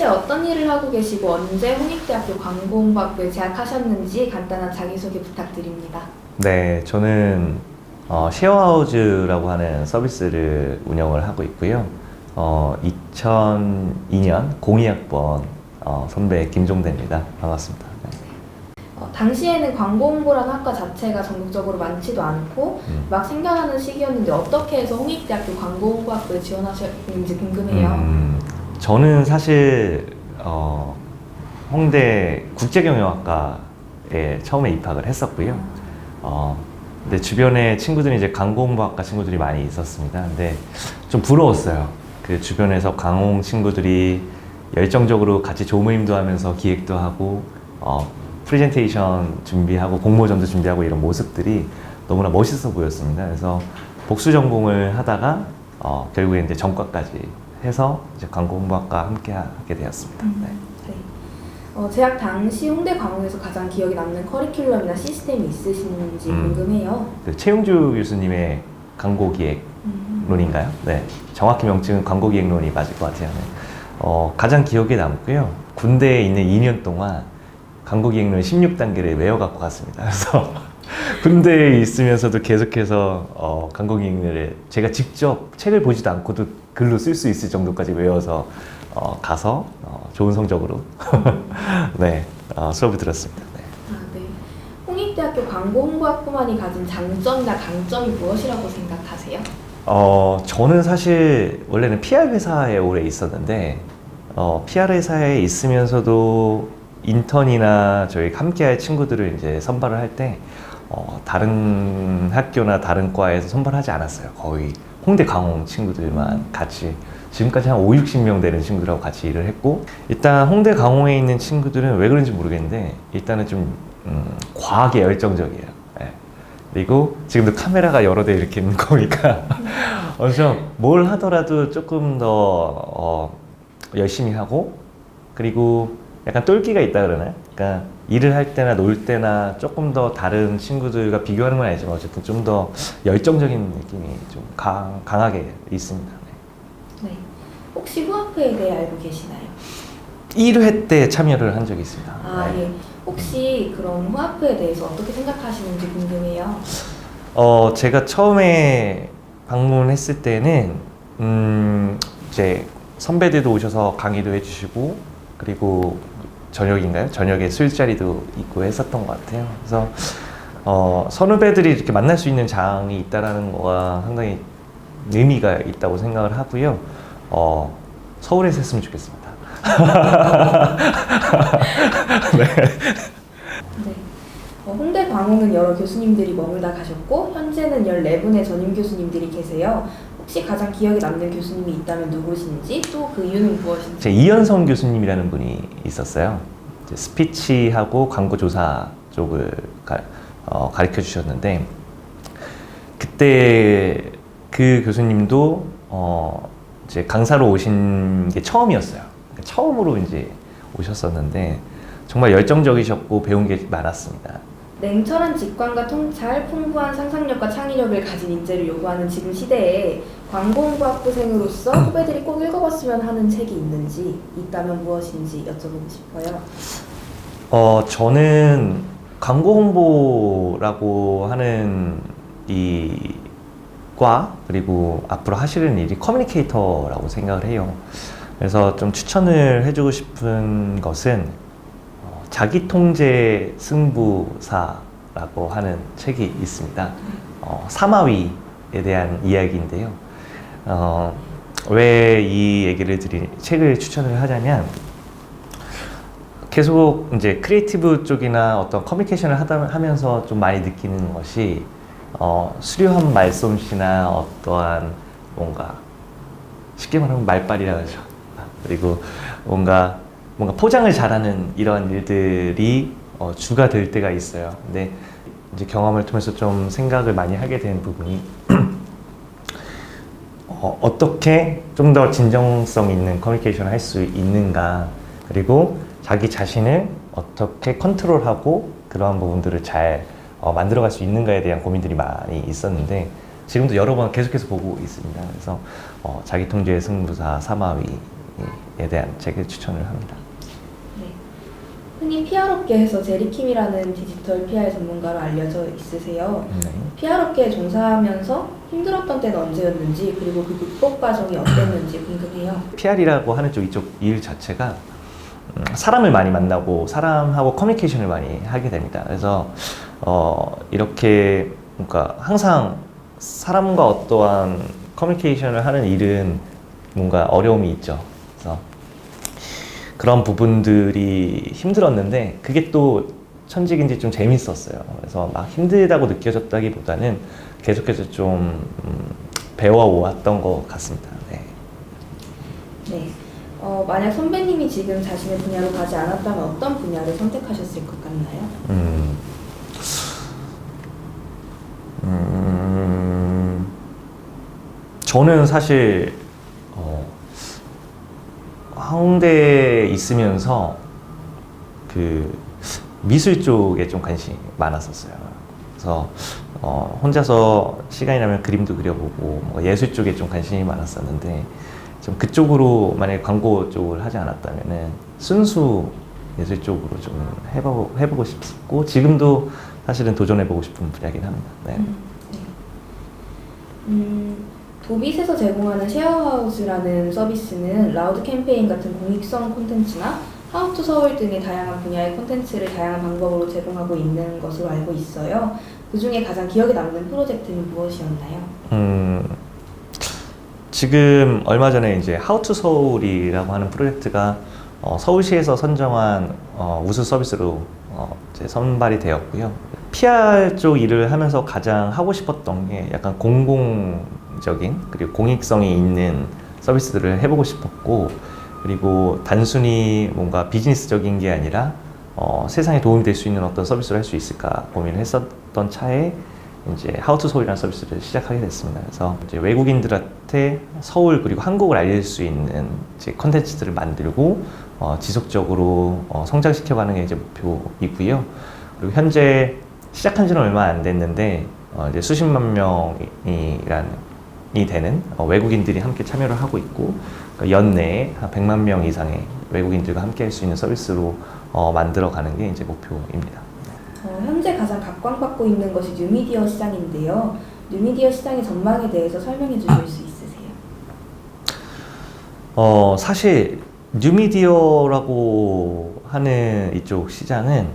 현재 어떤 일을 하고 계시고 언제 홍익대학교 광고홍보학부에 재학하셨는지 간단한 자기소개 부탁드립니다. 네, 저는 쉐어하우즈라고 하는 서비스를 운영을 하고 있고요. 2002년 02학번 선배 김종대입니다. 반갑습니다. 네. 당시에는 광고홍보라는 학과 자체가 전국적으로 많지도 않고 막 생겨나는 시기였는데 어떻게 해서 홍익대학교 광고홍보학부에 지원하셨는지 궁금해요. 저는 사실 홍대 국제경영학과에 처음에 입학을 했었고요. 근데 주변에 친구들이 이제 광고홍보학과 친구들이 많이 있었습니다. 근데 좀 부러웠어요. 그 주변에서 광홍 친구들이 열정적으로 같이 조모임도 하면서 기획도 하고 프레젠테이션 준비하고 공모전도 준비하고 이런 모습들이 너무나 멋있어 보였습니다. 그래서 복수 전공을 하다가 결국에 이제 전과까지 해서 이제 광고홍보학과 함께 하게 되었습니다. 네. 재학 당시 홍대 광홍에서 가장 기억에 남는 커리큘럼이나 시스템이 있으신지 궁금해요. 최용주 교수님의 광고기획론인가요? 네, 정확히 명칭은 광고기획론이 맞을 것 같아요. 네. 가장 기억에 남고요. 군대에 있는 2년 동안 광고기획론 16단계를 외워갖고 갔습니다. 그래서 군대에 있으면서도 계속해서 광고기획론을 제가 직접 책을 보지도 않고도 글로 쓸 수 있을 정도까지 외워서 가서 좋은 성적으로 네, 수업을 들었습니다. 네. 네. 홍익대학교 광고홍보학부만이 가진 장점이나 강점이 무엇이라고 생각하세요? 저는 사실 원래는 PR 회사에 오래 있었는데 PR 회사에 있으면서도 인턴이나 저희 함께할 친구들을 이제 선발을 할 때 다른 학교나 다른 과에서 선발하지 않았어요. 거의 홍대 광홍 친구들만 같이 지금까지 한 50-60명 되는 친구들하고 같이 일을 했고, 일단 홍대 강홍에 있는 친구들은 왜 그런지 모르겠는데 일단은 좀 과하게 열정적이에요. 네. 그리고 지금도 카메라가 여러 대 이렇게 있는 거니까 그래서 뭘 하더라도 조금 더 열심히 하고, 그리고 약간 똘끼가 있다 그러나요? 그러니까 일을 할 때나 놀 때나 조금 더 다른 친구들과 비교하는 건 아니지만 어쨌든 좀 더 열정적인 느낌이 좀 강하게 있습니다. 네. 혹시 후학회에 대해 알고 계시나요? 1회 때 참여를 한 적이 있습니다. 네. 예. 혹시 그런 후학회에 대해서 어떻게 생각하시는지 궁금해요. 제가 처음에 방문했을 때는 이제 선배들도 오셔서 강의도 해주시고, 그리고 저녁인가요? 저녁에 술자리도 있고 했었던 것 같아요. 그래서 선후배들이 이렇게 만날 수 있는 장이 있다라는 거가 상당히 의미가 있다고 생각을 하고요. 서울에서 했으면 좋겠습니다. 네. 홍대 광홍은 여러 교수님들이 머물다 가셨고 현재는 14분의 전임 교수님들이 계세요. 혹시 가장 기억에 남는 교수님이 있다면 누구신지, 또 그 이유는 무엇인지? 제 이현성 교수님이라는 분이 있었어요. 이제 스피치하고 광고조사 쪽을 가르쳐 주셨는데, 그때 그 교수님도 이제 강사로 오신 게 처음이었어요. 처음으로 이제 오셨었는데 정말 열정적이셨고 배운 게 많았습니다. 냉철한 직관과 통찰, 풍부한 상상력과 창의력을 가진 인재를 요구하는 지금 시대에 광고홍보학부생으로서 후배들이 꼭 읽어봤으면 하는 책이 있는지, 있다면 무엇인지 여쭤보고 싶어요. 저는 광고 홍보라고 하는 이 과, 그리고 앞으로 하시는 일이 커뮤니케이터라고 생각을 해요. 그래서 좀 추천을 해주고 싶은 것은 자기통제 승부사라고 하는 책이 있습니다. 사마위에 대한 이야기인데요. 왜 이 책을 추천을 하냐면, 계속 이제 크리에이티브 쪽이나 어떤 커뮤니케이션을 하면서 좀 많이 느끼는 것이 수려한 말솜씨나 어떠한 뭔가 쉽게 말하면 말빨이라 하죠. 그리고 뭔가 포장을 잘하는 이런 일들이 주가 될 때가 있어요. 근데 이제 경험을 통해서 좀 생각을 많이 하게 된 부분이 어떻게 좀 더 진정성 있는 커뮤니케이션을 할 수 있는가, 그리고 자기 자신을 어떻게 컨트롤하고 그러한 부분들을 잘 만들어갈 수 있는가에 대한 고민들이 많이 있었는데, 지금도 여러 번 계속해서 보고 있습니다. 그래서 자기통제의 승부사 사마위 대한 책을 추천을 합니다. 네. 흔히 PR 업계에서 제리킴이라는 디지털 PR 전문가로 알려져 있으세요. 네. PR 업계에 종사하면서 힘들었던 때는 언제였는지 그리고 그 극복 과정이 어땠는지 궁금해요. PR이라고 하는 이쪽 일 자체가 사람을 많이 만나고 사람하고 커뮤니케이션을 많이 하게 됩니다. 그래서 이렇게 뭔가 항상 사람과 어떠한 커뮤니케이션을 하는 일은 뭔가 어려움이 있죠. 그래서 그런 부분들이 힘들었는데 그게 또 천직인지 좀 재밌었어요. 그래서 막 힘들다고 느껴졌다기보다는 계속해서 좀 배워왔던 것 같습니다. 네. 네. 만약 선배님이 지금 자신의 분야로 가지 않았다면 어떤 분야를 선택하셨을 것 같나요? 저는 사실 홍대에 있으면서 그 미술 쪽에 좀 관심이 많았었어요. 그래서 혼자서 시간이 나면 그림도 그려보고 뭐 예술 쪽에 좀 관심이 많았었는데 좀 그쪽으로 만약에 광고 쪽을 하지 않았다면은 순수 예술 쪽으로 좀 해보고 싶고 지금도 사실은 도전해보고 싶은 분야긴 합니다. 네. 네. 도빗에서 제공하는 쉐어하우스라는 서비스는 라우드 캠페인 같은 공익성 콘텐츠나 하우투 서울 등의 다양한 분야의 콘텐츠를 다양한 방법으로 제공하고 있는 것으로 알고 있어요. 그 중에 가장 기억에 남는 프로젝트는 무엇이었나요? 지금 얼마 전에 이제 하우투 서울이라고 하는 프로젝트가 서울시에서 선정한 우수 서비스로 이제 선발이 되었고요. PR 쪽 일을 하면서 가장 하고 싶었던 게 약간 공공적인 그리고 공익성이 있는 서비스들을 해보고 싶었고 그리고 단순히 뭔가 비즈니스적인 게 아니라 세상에 도움이 될 수 있는 어떤 서비스를 할 수 있을까 고민을 했었던 차에 이제 하우투 서울이라는 서비스를 시작하게 됐습니다. 그래서 이제 외국인들한테 서울 그리고 한국을 알릴 수 있는 이제 컨텐츠들을 만들고 지속적으로 성장시켜가는 게 이제 목표이고요. 그리고 현재 시작한 지는 얼마 안 됐는데 이제 수십만 명이 되는 외국인들이 함께 참여를 하고 있고 그러니까 연내에 한 100만 명 이상의 외국인들과 함께 할 수 있는 서비스로 만들어가는 게 이제 목표입니다. 현재 가장 각광받고 있는 것이 뉴미디어 시장인데요. 뉴미디어 시장의 전망에 대해서 설명해 주실 수 있으세요? 사실 뉴미디어라고 하는 이쪽 시장은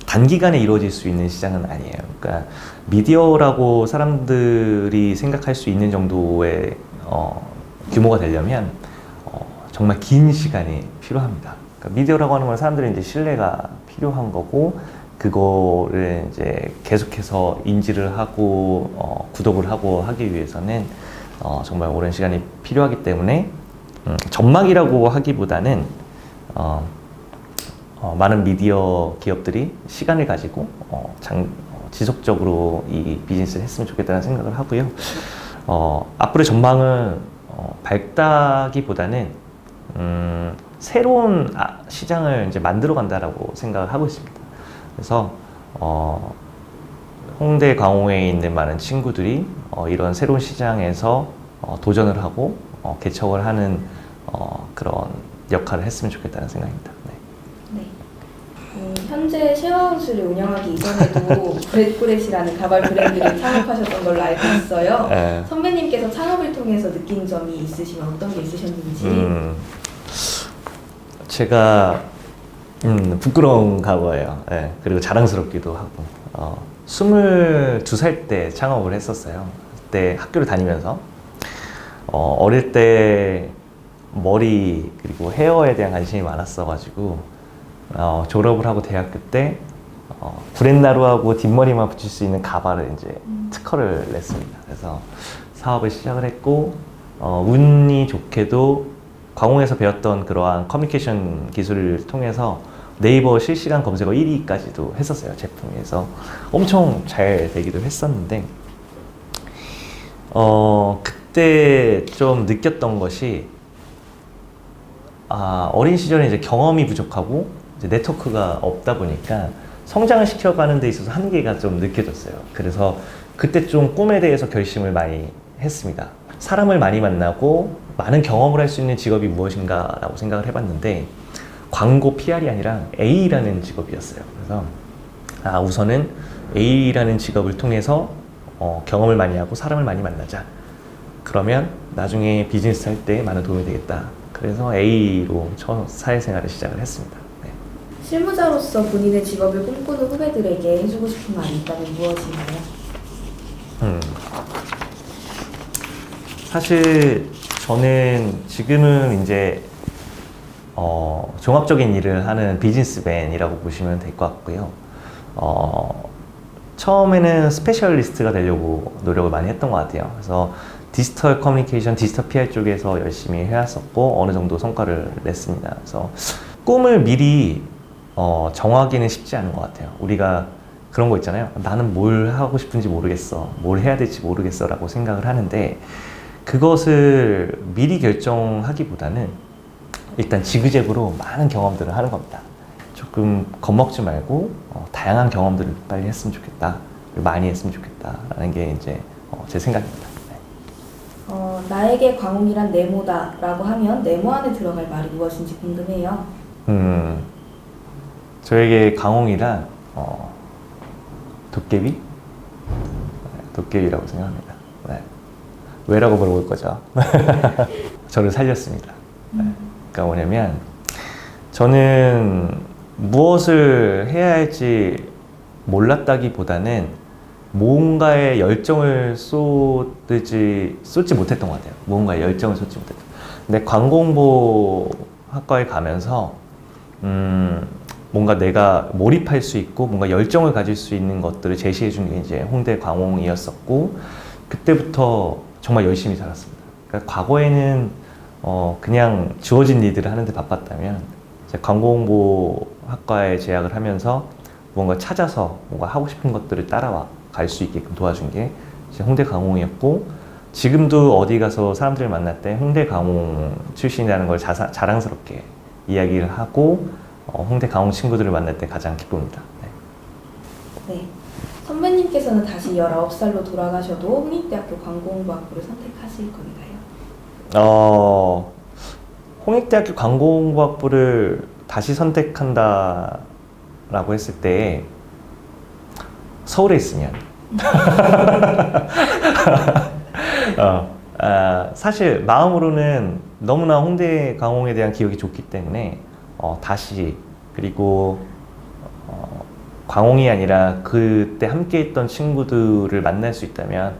단기간에 이루어질 수 있는 시장은 아니에요. 그러니까 미디어라고 사람들이 생각할 수 있는 정도의 규모가 되려면 정말 긴 시간이 필요합니다. 그러니까 미디어라고 하는 건 사람들이 이제 신뢰가 필요한 거고 그거를 이제 계속해서 인지를 하고 구독을 하고 하기 위해서는 정말 오랜 시간이 필요하기 때문에 전망이라고 하기보다는 많은 미디어 기업들이 시간을 가지고 지속적으로 이 비즈니스를 했으면 좋겠다는 생각을 하고요. 앞으로의 전망은 밝다기보다는 새로운 시장을 이제 만들어 간다라고 생각을 하고 있습니다. 그래서 홍대 강호에 있는 많은 친구들이 이런 새로운 시장에서 도전을 하고 개척을 하는 그런 역할을 했으면 좋겠다는 생각입니다. 네. 현재 쉐어하우스를 운영하기 이전에도 브렛브렛이라는 가발 브랜드를 창업하셨던 걸로 알고 있어요. 네. 선배님께서 창업을 통해서 느낀 점이 있으시면 어떤 게 있으셨는지. 제가 부끄러운가 봐요. 네. 그리고 자랑스럽기도 하고 22살 때 창업을 했었어요. 그때 학교를 다니면서 어릴 때 머리 그리고 헤어에 대한 관심이 많았어가지고 졸업을 하고 대학교 때 구렛나루하고 뒷머리만 붙일 수 있는 가발을 이제 특허를 냈습니다. 그래서 사업을 시작을 했고 운이 좋게도 광호에서 배웠던 그러한 커뮤니케이션 기술을 통해서 네이버 실시간 검색어 1위까지도 했었어요. 제품에서 엄청 잘 되기도 했었는데 그때 좀 느꼈던 것이 어린 시절에 이제 경험이 부족하고 이제 네트워크가 없다 보니까 성장을 시켜가는 데 있어서 한계가 좀 느껴졌어요. 그래서 그때 좀 꿈에 대해서 결심을 많이 했습니다. 사람을 많이 만나고 많은 경험을 할 수 있는 직업이 무엇인가 라고 생각을 해봤는데 광고 PR이 아니라 A라는 직업이었어요. 그래서 우선은 A라는 직업을 통해서 경험을 많이 하고 사람을 많이 만나자. 그러면 나중에 비즈니스 할 때 많은 도움이 되겠다. 그래서 A로 첫 사회생활을 시작을 했습니다. 네. 실무자로서 본인의 직업을 꿈꾸는 후배들에게 해주고 싶은 말이 있다면 무엇인가요? 사실 저는 지금은 이제 종합적인 일을 하는 비즈니스맨이라고 보시면 될 것 같고요. 처음에는 스페셜리스트가 되려고 노력을 많이 했던 것 같아요. 그래서 디지털 커뮤니케이션, 디지털 PR 쪽에서 열심히 해왔었고 어느 정도 성과를 냈습니다. 그래서 꿈을 미리 정하기는 쉽지 않은 것 같아요. 우리가 그런 거 있잖아요. 나는 뭘 하고 싶은지 모르겠어. 뭘 해야 될지 모르겠어 라고 생각을 하는데 그것을 미리 결정하기보다는 일단 지그재그로 많은 경험들을 하는 겁니다. 조금 겁먹지 말고 다양한 경험들을 빨리 했으면 좋겠다. 많이 했으면 좋겠다 라는 게 이제 제 생각입니다. 네. 나에게 광홍이란 네모다 라고 하면 네모 안에 들어갈 말이 무엇인지 궁금해요. 저에게 광홍이란 도깨비? 네, 도깨비라고 생각합니다. 네. 왜라고 물어볼 거죠. 저를 살렸습니다. 네. 그러니까 뭐냐면 저는 무엇을 해야 할지 몰랐다기보다는 뭔가에 열정을 쏟지 못했던 것 같아요. 뭔가에 열정을 쏟지 못했던. 근데 광고홍보학과에 가면서 뭔가 내가 몰입할 수 있고 뭔가 열정을 가질 수 있는 것들을 제시해 준 게 이제 홍대 광홍이었었고 그때부터 정말 열심히 살았습니다. 그러니까 과거에는 그냥 주어진 일들을 하는데 바빴다면 이제 광고홍보학과에 재학을 하면서 뭔가 찾아서 뭔가 하고 싶은 것들을 따라와 갈 수 있게끔 도와준 게 이제 홍대 광홍이었고 지금도 어디 가서 사람들을 만날 때 홍대 광홍 출신이라는 걸 자랑스럽게 이야기를 하고 홍대 광홍 친구들을 만날 때 가장 기쁩니다. 네. 네. 선배님께서는 다시 19살로 돌아가셔도 홍익대학교 광고홍보학부를 선택하실 건가요? 홍익대학교 광고홍보학부를 다시 선택한다라고 했을 때 서울에 있으면 사실 마음으로는 너무나 홍대 광홍에 대한 기억이 좋기 때문에 다시 그리고 광홍이 아니라 그때 함께 있던 친구들을 만날 수 있다면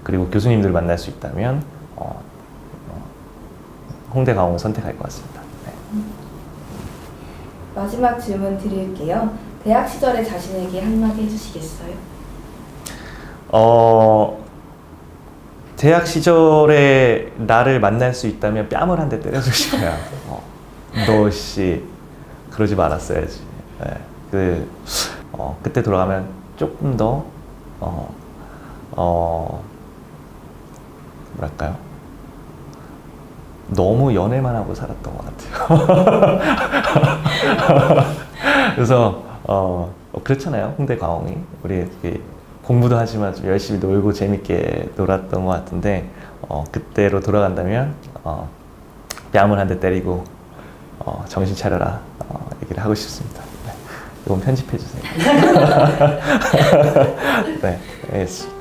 그리고 교수님들을 만날 수 있다면 홍대 광홍을 선택할 것 같습니다. 네. 마지막 질문 드릴게요. 대학 시절에 자신에게 한마디 해주시겠어요? 대학 시절에 나를 만날 수 있다면 뺨을 한 대 때려주고 싶어요. 너 씨 그러지 말았어야지. 네. 그때 돌아가면 조금 더 뭐랄까요? 너무 연애만 하고 살았던 것 같아요. 그래서 그렇잖아요. 홍대 광홍이 우리 이렇게 공부도 하지만 좀 열심히 놀고 재밌게 놀았던 것 같은데 그때로 돌아간다면 뺨을 한 대 때리고 정신 차려라 얘기를 하고 싶습니다. 네. 이건 편집해 주세요. 네, 알겠습니다.